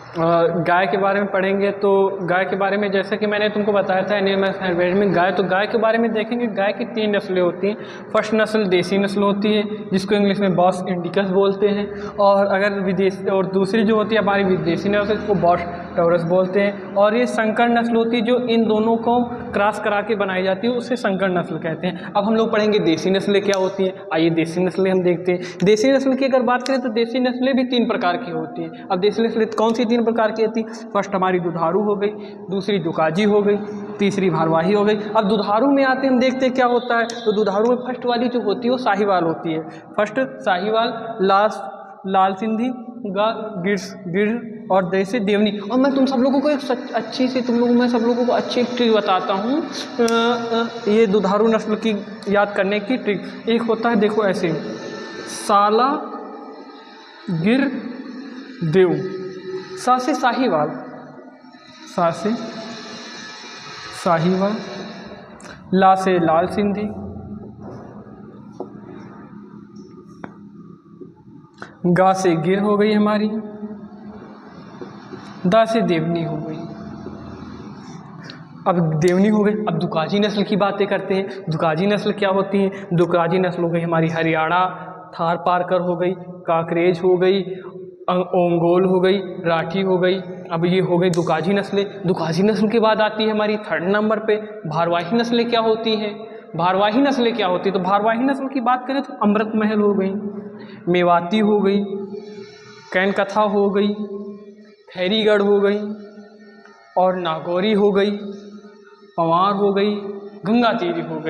गाय के बारे में पढ़ेंगे तो गाय के बारे में जैसे कि मैंने तुमको बताया था एनिमल हैबिटेट में गाय, तो गाय के बारे में देखेंगे। गाय की 3 नस्लें होती हैं। फर्स्ट नस्ल देसी नस्ल होती है जिसको इंग्लिश में बॉस इंडिकस बोलते हैं, और अगर विदेशी और दूसरी जो होती है हमारी विदेशी नस्ल उसको बॉस टॉरस बोलते हैं, और ये संकर नस्ल होती है जो इन दोनों को क्रॉस करा के बनाई जाती है, उसे संकर नस्ल कहते हैं। अब हम लोग पढ़ेंगे देसी नस्लें क्या होती हैं। आइए देसी नस्लें हम देखते हैं। देसी नस्ल की अगर बात करें तो देसी नस्लें भी 3 प्रकार की होती हैं। अब देसी नस्लें कौन सी 3 प्रकार की होती? फर्स्ट हमारी दुधारू हो गई, दूसरी दुकाजी हो गई, तीसरी भारवाही हो गई। अब दुधारू में आते हम देखते हैं क्या होता है। तो दुधारू में फर्स्ट वाली जो होती है वो साहिवाल होती है। फर्स्ट साहिवाल, लास्ट लाल सिंधी, गिर और देसी देवनी। और मैं तुम सब लोगों को एक अच्छी सी मैं सब लोगों को अच्छी एक ट्रिक बताता हूँ ये दुधारू नस्ल की याद करने की ट्रिक। एक होता है देखो ऐसे, साला, गिर, देव। सा से साहिवाल, सा से साहिवाल, ला से लाल सिंधी, गा से गिर हो गई हमारी, दा से देवनी हो गई। अब देवनी हो गई। अब दुकाजी नस्ल की बातें करते हैं। दुकाजी नस्ल क्या होती है? दुकाजी नस्ल हो गई हमारी हरियाणा, थार पारकर हो गई, काकरेज हो गई, ओंगोल हो गई, राठी हो गई। अब ये हो गई दुकाजी नस्लें। दुकाजी नस्ल के बाद आती है हमारी 3rd नंबर पे भारवाही नस्लें क्या होती हैं। भारवाही नस्लें क्या होती है? तो भारवाही नस्ल की बात करें तो अमृत महल हो गई, मेवाती हो गई, कैनकथा हो गई, खैरीगढ़ हो गई, और नागौरी हो गई, पवार हो गई, गंगा तीरी हो गई।